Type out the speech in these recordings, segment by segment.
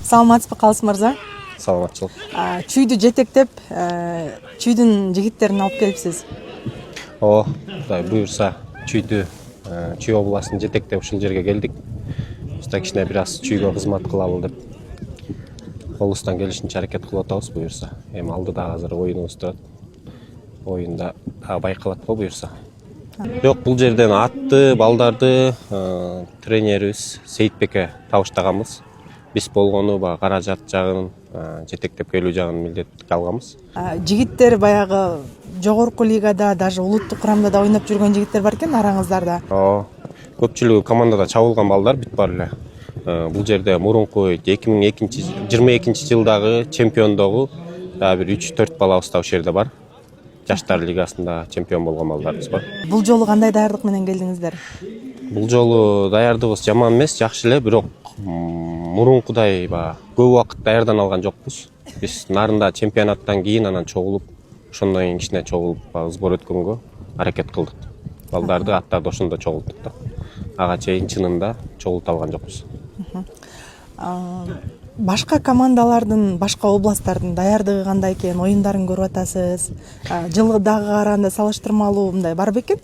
Саламатсызбы Калыс мырза? Саламатчылык. Чүйдү жетектеп, чүйдүн жигиттерин алып келипсиз. Кудай буюрса, Чүй областын жетектеп ушул жерге келдик. Бизде кичине бир аз чүйгө кызмат кылалы деп колубуздан келишинче аракет кылып атабыз буюрса. Эми алдыда азыр оюнубуз турат. Оюнда байкалат го буюрса. Жок, бул жерден атты, балдарды тренерибиз Сейитбекке табыштаганбыз. Биз болгону каражат жагын, жетектеп келүү жагын милдетке алганбыз. Жигиттер баягы жогорку лигада, даже улуттук курамда да ойноп жүргөн жигиттер бар экен араңыздарда. Көпчүлүгү командада чабылган балдар бүт бар эле. Бул жерде мурунку 2022 жылдагы чемпиондогу дагы бир 3-4 балабыз да ушул жерде бар. Жаштар лигасында чемпион болгон балдарыбыз бар. Бул жолу кандай даярдык менен келдиңиздер? Бул жолу даярдыгыбыз жаман эмес, жакшы эле, бирок мурункудай көп убакыт даярдана алган жокпуз. Биз нарында чемпионаттан кийин анан чогулуп, ошондон кийин кичине чогулуп сбор өткөнгө аракет кылдык. Балдарды, аттарды ошондо чогулттук да. Ага чейин чынында чогулта алган жокпуз. Башка командалардын, башка областтардын даярдыгы кандай экен, оюндарын көрүп атасыз? Жылдагы караганда салыштырмалуу мындай бар бекен?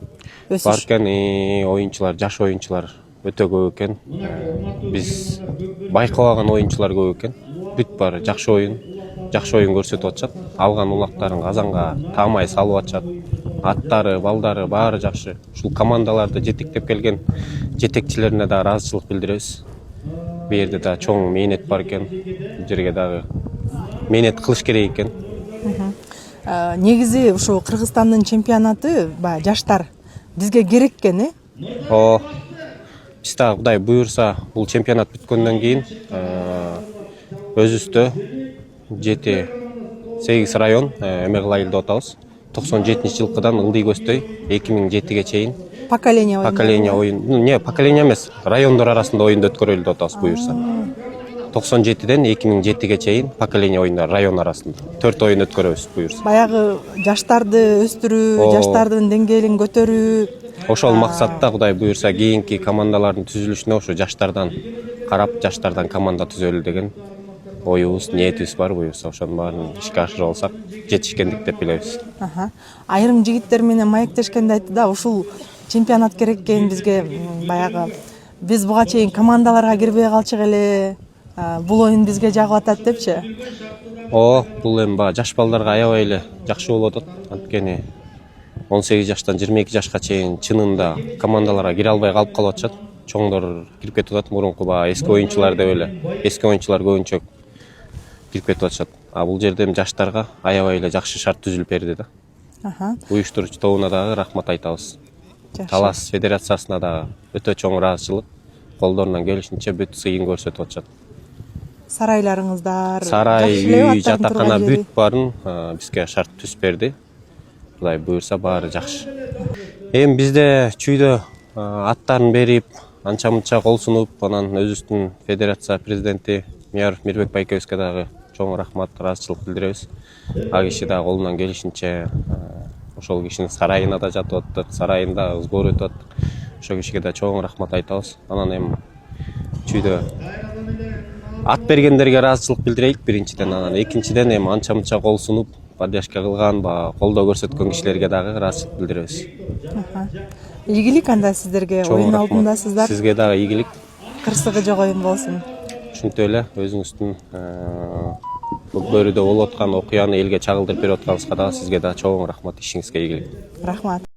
Бар экен, оюнчулар, жаш оюнчулар өтө көп экен. Биз байкабаган оюнчулар көп экен. Бүт бар жакшы оюн көрсөтүп атышат. Алган улактарын казанга таамай салып атышат. Аттары, балдары баары жакшы. Ушул командаларды жетектеп келген жетекчилерине да ыраазычылык билдиребиз. Бу жерде да чоң мээнет бар экен. Бул жерге дагы мээнет кылыш керек экен. Негизи ушул Кыргызстандын чемпионаты жаштар бизге керек экен, Биз дагы Кудай буюрса, бул чемпионат бүткөндөн кийин өзүбүздө 7-8 район эмек айылда атабыз. 97-жылкыдан ылдый көздөй 2007-ге чейин поколение ойын. Поколение эмес, райондор арасында оюнду өткөрөлү деп атабыз буюрса. 97-ден 2007-ге чейин поколение оюндар район арасында 4 оюн өткөрөбүз буюрса. Баягы жаштарды өстүрүү, жаштардын деңгээлин көтөрүү. Ошол максатта Кудай буюрса кийинки командалардын түзүлүшүнө ошо жаштардан карап, жаштардан команда түзөлү деген оюбуз, ниетибиз бар буюрса. Ошонун баарын ишке ашыра алсак, жетишкендик деп билебиз. Айрым жигиттер менен маектешкенде айтты да, ушул чемпионат керек экен бизге, баягы биз буга чейин командаларга кирбей калчык эле. Бул оюн бизге жагып атат депчи. Бул эми жаш балдарга аябай эле жакшы болуп атат. Анткени 18 жаштан 22 жашка чейин чынында командаларга кире албай калып атышат. Чоңдор кирип кетип атат, мурунку эски оюнчулар деп эле. Эски оюнчулар көбүнчө кирип кетип атышат. Бул жерде жаштарга аябай эле жакшы шарт түзүлүп берди да. Уюштуруучу тобуна дагы рахмат айтабыз. Талас федерациясына дагы өтө чоң ыраазычылык, колдорунан келишинче бүт сыйын көрсөтүп атышат. Сарайларыңыздар, сарай, үй, жатакана бүт барын бизге шарт түзүп берди. Кудай буюрса баары жакшы. Эми бизде чүйдө аттарын берип, анча-мынча кол сунуп, анан өзүбүздүн федерация президенти Мияров Мирбек байкебизге дагы чоң рахмат, ыраазычылык билдиребиз. А киши дагы колунан келишинче ошол кишинин сарайына да жатып аттык, сарайында сбор өтүп аттык. Ошол кишиге да чоң рахмат айтабыз. Анан эми чүйдө ат бергендерге ыраазычылык билдирейик биринчиден, анан экинчиден эми анча-мынча кол сунуп, поддержка кылган, колдоо көрсөткөн кишилерге дагы ыраазычылык билдиребиз. Ийгилик анда сиздерге, оюн алдындасыздар. Сизге дагы ийгилик. Кырсыгы жок оюн болсун. Ушинтип эле өзүңүздүн Көкбөрүдө болуп аткан окуяны элге чагылдырып берип атканыңызга дагы сизге да чоң рахмат, ишиңизге ийгилик. Рахмат.